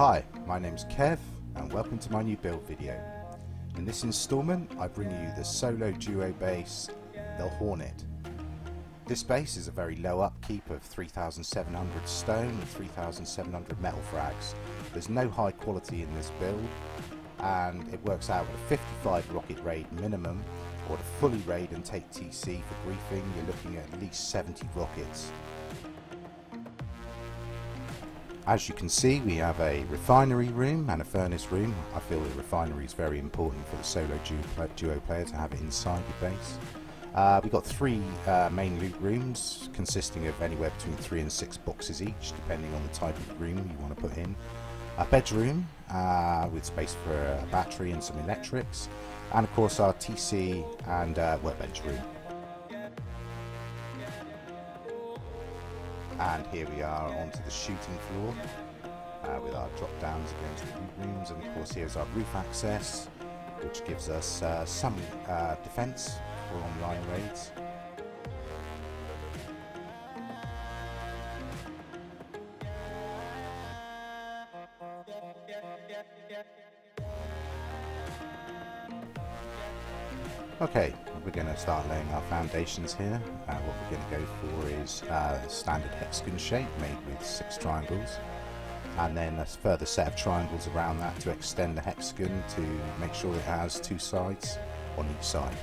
Hi, my name's Kev and welcome to my new build video. In this installment I bring you the solo duo base, the Hornet. This base is a very low upkeep of 3,700 stone and 3,700 metal frags. There's no high quality in this build and it works out with a 55 rocket raid minimum, or to fully raid and take TC for briefing you're looking at least 70 rockets. As you can see, we have a refinery room and a furnace room. I feel the refinery is very important for the solo duo player to have it inside your base. We've got three main loot rooms consisting of anywhere between 3 and 6 boxes each, depending on the type of room you want to put in. A bedroom with space for a battery and some electrics, and of course our TC and workbench room. And here we are onto the shooting floor with our drop downs against the loot rooms, and of course here's our roof access, which gives us some defense for online raids. Okay, we're going to start laying our foundations here. What we're going to go for is a standard hexagon shape made with 6 triangles, and then a further set of triangles around that to extend the hexagon to make sure it has 2 sides on each side.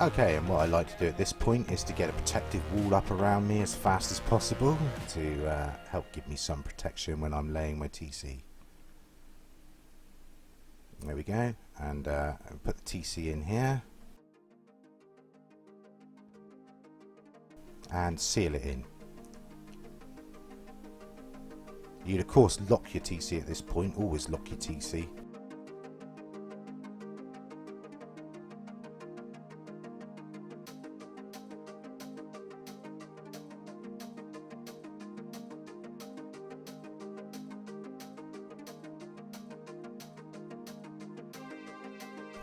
Okay, and what I like to do at this point is to get a protective wall up around me as fast as possible to help give me some protection when I'm laying my TC. There we go, and put the TC in here and seal it in. You'd of course lock your TC at this point, always lock your TC.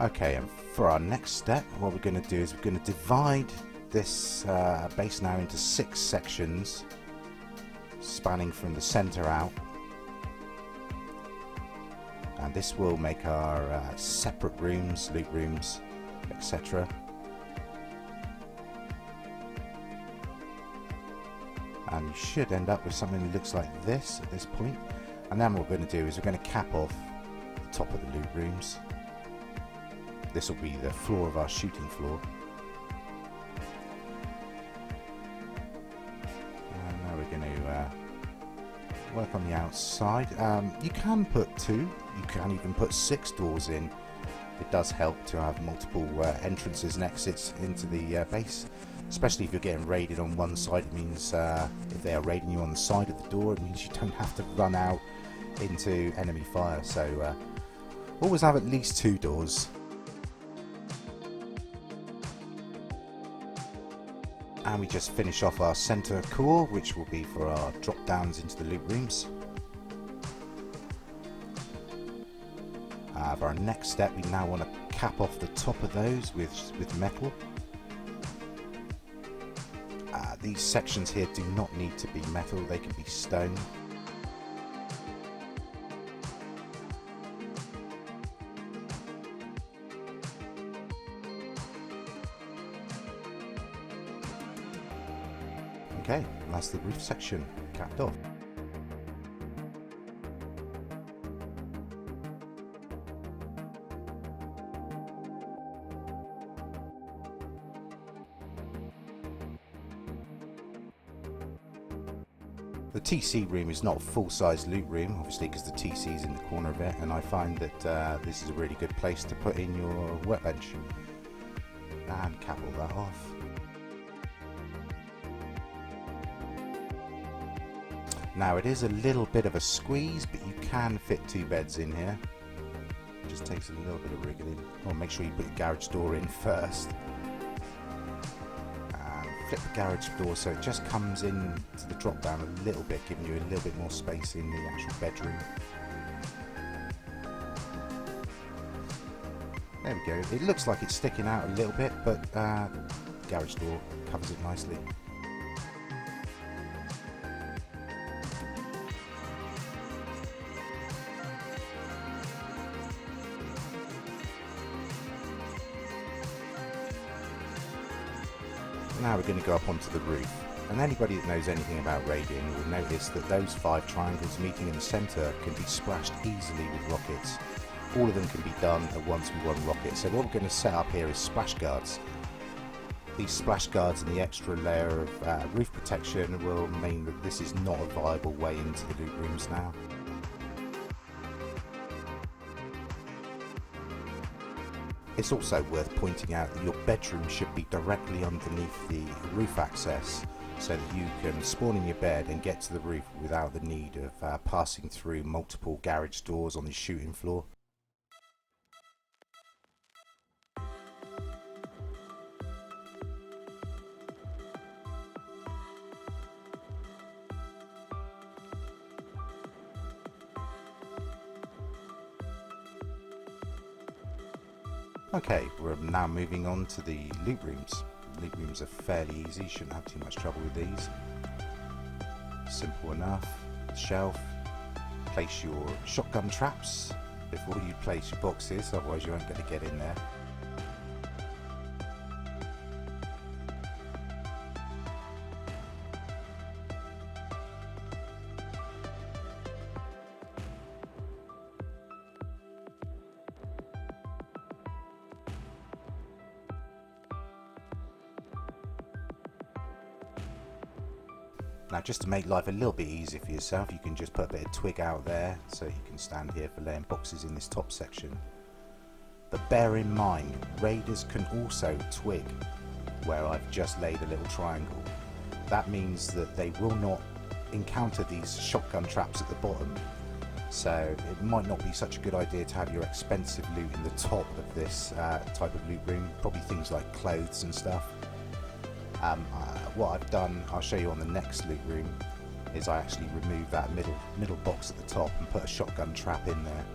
Okay, and for our next step, what we're going to do is we're going to divide this base now into 6 sections, spanning from the center out, and this will make our separate rooms, loot rooms, etc. And you should end up with something that looks like this at this point. And then what we're going to do is we're going to cap off the top of the loot rooms. This will be the floor of our shooting floor. And now we're going to work on the outside. You can put 2, you can even put 6 doors in. It does help to have multiple entrances and exits into the base, especially if you're getting raided on one side. It means if they are raiding you on the side of the door, it means you don't have to run out into enemy fire. So always have at least 2 doors. And we just finish off our center core, which will be for our drop downs into the loot rooms. For our next step, we now want to cap off the top of those with metal. These sections here do not need to be metal, they can be stone. Okay, that's the roof section capped off. The TC room is not a full-size loot room, obviously, because the TC is in the corner of it, and I find that this is a really good place to put in your workbench. And cap all that off. Now it is a little bit of a squeeze, but you can fit 2 beds in here. It just takes a little bit of wriggling. Well, make sure you put the garage door in first. Flip the garage door so it just comes in to the drop down a little bit, giving you a little bit more space in the actual bedroom. There we go. It looks like it's sticking out a little bit, but the garage door covers it nicely. Now we're going to go up onto the roof, and anybody that knows anything about radiating will notice that those 5 triangles meeting in the centre can be splashed easily with rockets. All of them can be done at once with one rocket, so what we're going to set up here is splash guards. These splash guards and the extra layer of roof protection will mean that this is not a viable way into the loot rooms now. It's also worth pointing out that your bedroom should be directly underneath the roof access, so that you can spawn in your bed and get to the roof without the need of passing through multiple garage doors on the shooting floor. Okay, we're now moving on to the loot rooms. Loot rooms are fairly easy, shouldn't have too much trouble with these. Simple enough. Shelf. Place your shotgun traps before you place your boxes, otherwise you won't be able to get in there. Now, just to make life a little bit easier for yourself, you can just put a bit of twig out there so you can stand here for laying boxes in this top section. But bear in mind, raiders can also twig where I've just laid a little triangle. That means that they will not encounter these shotgun traps at the bottom. So it might not be such a good idea to have your expensive loot in the top of this type of loot room, probably things like clothes and stuff. What I've done, I'll show you on the next loot room, is I actually removed that middle box at the top and put a shotgun trap in there.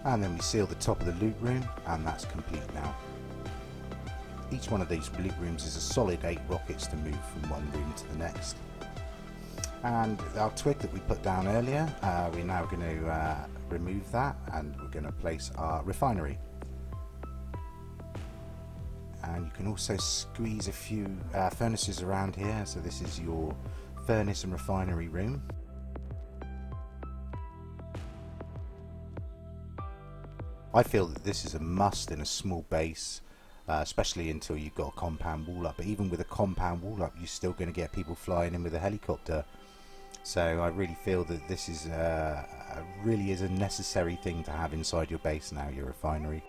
And then we seal the top of the loot room, and that's complete now. Each one of these loot rooms is a solid 8 rockets to move from one room to the next. And our twig that we put down earlier, we're now going to remove that, and we're going to place our refinery. And you can also squeeze a few furnaces around here, so this is your furnace and refinery room. I feel that this is a must in a small base, especially until you've got a compound wall up. But even with a compound wall up, you're still going to get people flying in with a helicopter. So I really feel that this is really is a necessary thing to have inside your base now, your refinery.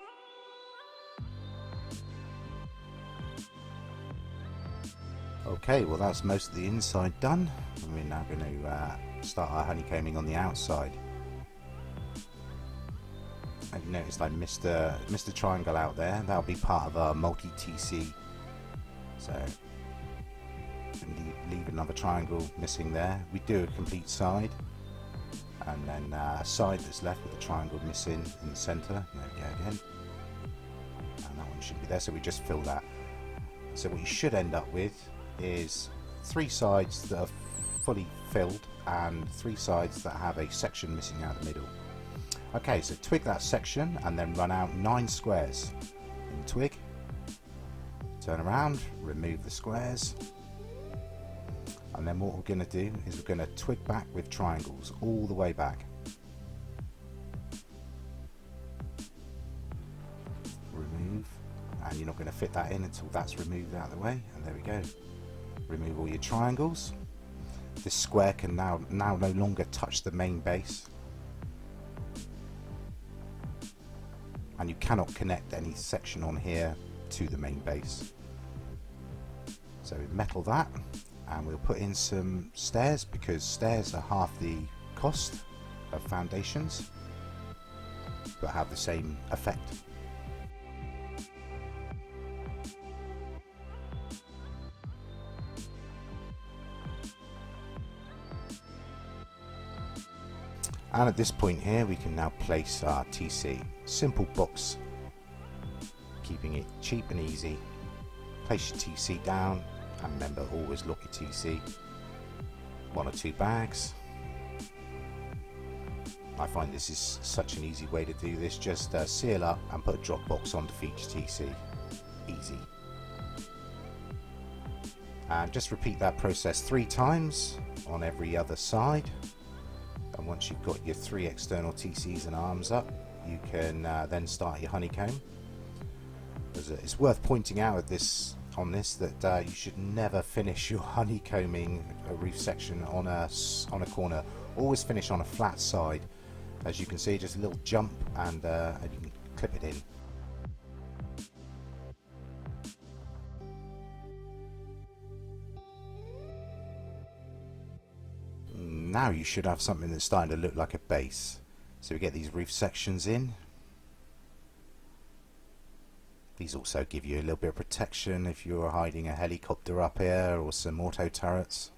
Okay, well that's most of the inside done. And we're now going to start our honeycombing on the outside. Have you noticed I missed a triangle out there? That'll be part of our multi-TC. So leave another triangle missing there. We do a complete side, and then a side that's left with a triangle missing in the centre. There we go again. And that one should be there, so we just fill that. So what you should end up with is 3 sides that are fully filled and 3 sides that have a section missing out the middle. Okay, so twig that section and then run out 9 squares in twig. Turn around, remove the squares, and then what we're going to do is we're going to twig back with triangles all the way back. Remove, and you're not going to fit that in until that's removed out of the way, and there we go. Remove all your triangles, This square can now no longer touch the main base, and you cannot connect any section on here to the main base. So we metal that, and we'll put in some stairs, because stairs are half the cost of foundations but have the same effect. And at this point here we can now place our TC. Simple box, keeping it cheap and easy. Place your TC down, and remember, always lock your TC. 1 or 2 bags. I find this is such an easy way to do this. Just seal up and put a drop box onto each TC. Easy. And just repeat that process 3 times on every other side. And once you've got your 3 external TCs and arms up, you can then start your honeycomb. It's worth pointing out at this that you should never finish your honeycombing a roof section on a corner. Always finish on a flat side. As you can see, just a little jump, and you can clip it in. Now you should have something that's starting to look like a base. So we get these roof sections in. These also give you a little bit of protection if you're hiding a helicopter up here or some auto turrets.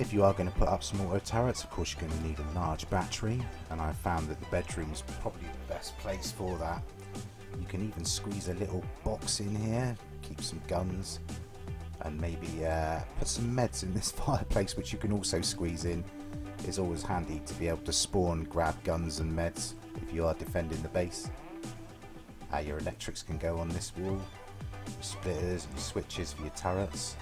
If you are going to put up some auto turrets, of course you're going to need a large battery, and I found that the bedroom is probably the best place for that. You can even squeeze a little box in here, keep some guns, and maybe put some meds in this fireplace, which you can also squeeze in. It's always handy to be able to spawn, grab guns and meds if you are defending the base. Your electrics can go on this wall, your splitters and switches for your turrets.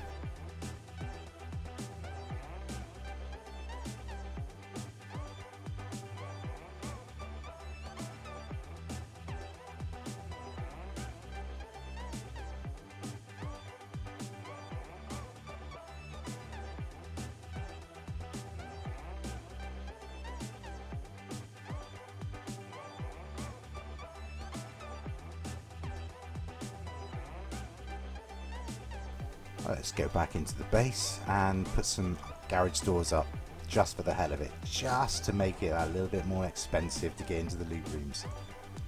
Let's go back into the base and put some garage doors up, just for the hell of it, just to make it a little bit more expensive to get into the loot rooms.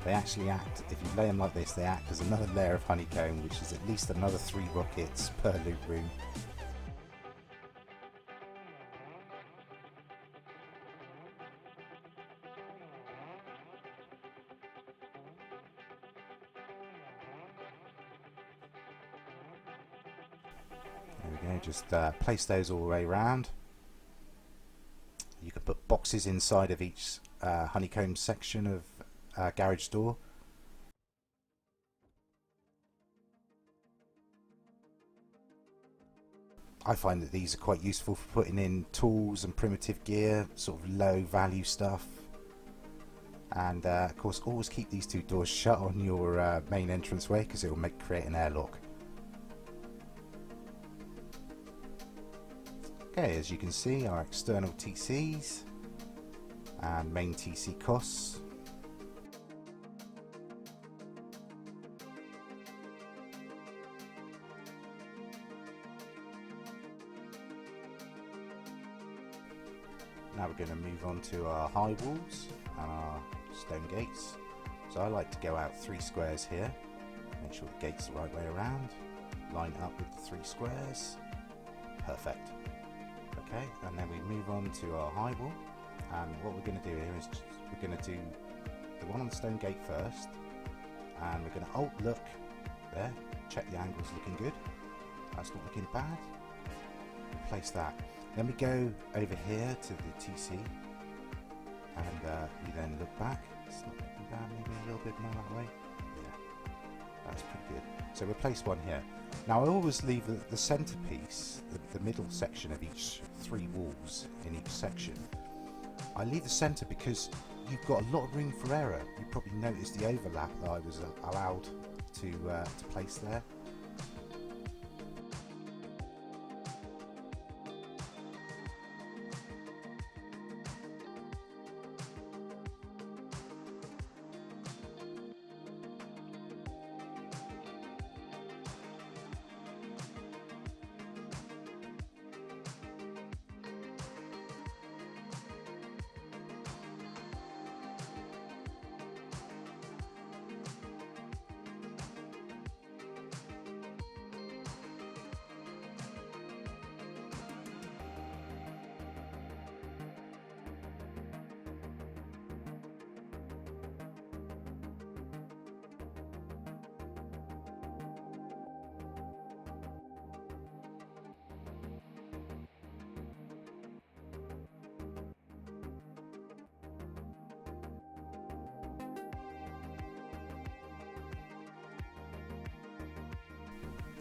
They actually act, if you lay them like this, they act as another layer of honeycomb, which is at least another 3 rockets per loot room. There we go, just place those all the way around. You can put boxes inside of each honeycomb section of garage door. I find that these are quite useful for putting in tools and primitive gear, sort of low value stuff. And of course, always keep these 2 doors shut on your main entranceway, because it will create an airlock. Okay, as you can see, our external TCs and main TC costs. Now we're going to move on to our high walls and our stone gates. So I like to go out 3 squares here, make sure the gate's the right way around, line it up with the 3 squares, perfect. Okay, and then we move on to our high wall, and what we're going to do here is we're going to do the one on the stone gate first, and we're going to alt look there, check the angle's looking good, that's not looking bad, place that. Then we go over here to the TC, and we then look back, it's not looking bad, maybe a little bit more that way, yeah, that's pretty good. So we'll place one here. Now I always leave the centerpiece, the middle section of each 3 walls in each section. I leave the center because you've got a lot of room for error. You probably noticed the overlap that I was allowed to place there.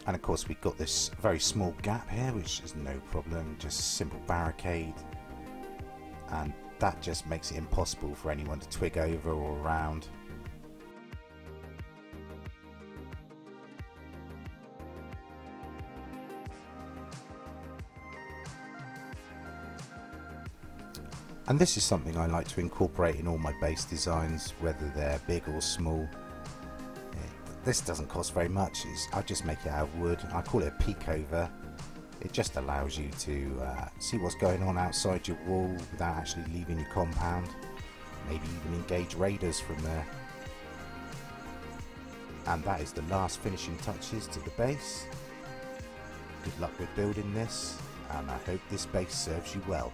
And of course we've got this very small gap here, which is no problem, just simple barricade, and that just makes it impossible for anyone to twig over or around. And this is something I like to incorporate in all my base designs, whether they're big or small. This doesn't cost very much, I just make it out of wood. I call it a peek over. It just allows you to see what's going on outside your wall without actually leaving your compound. Maybe even engage raiders from there. And that is the last finishing touches to the base. Good luck with building this, and I hope this base serves you well.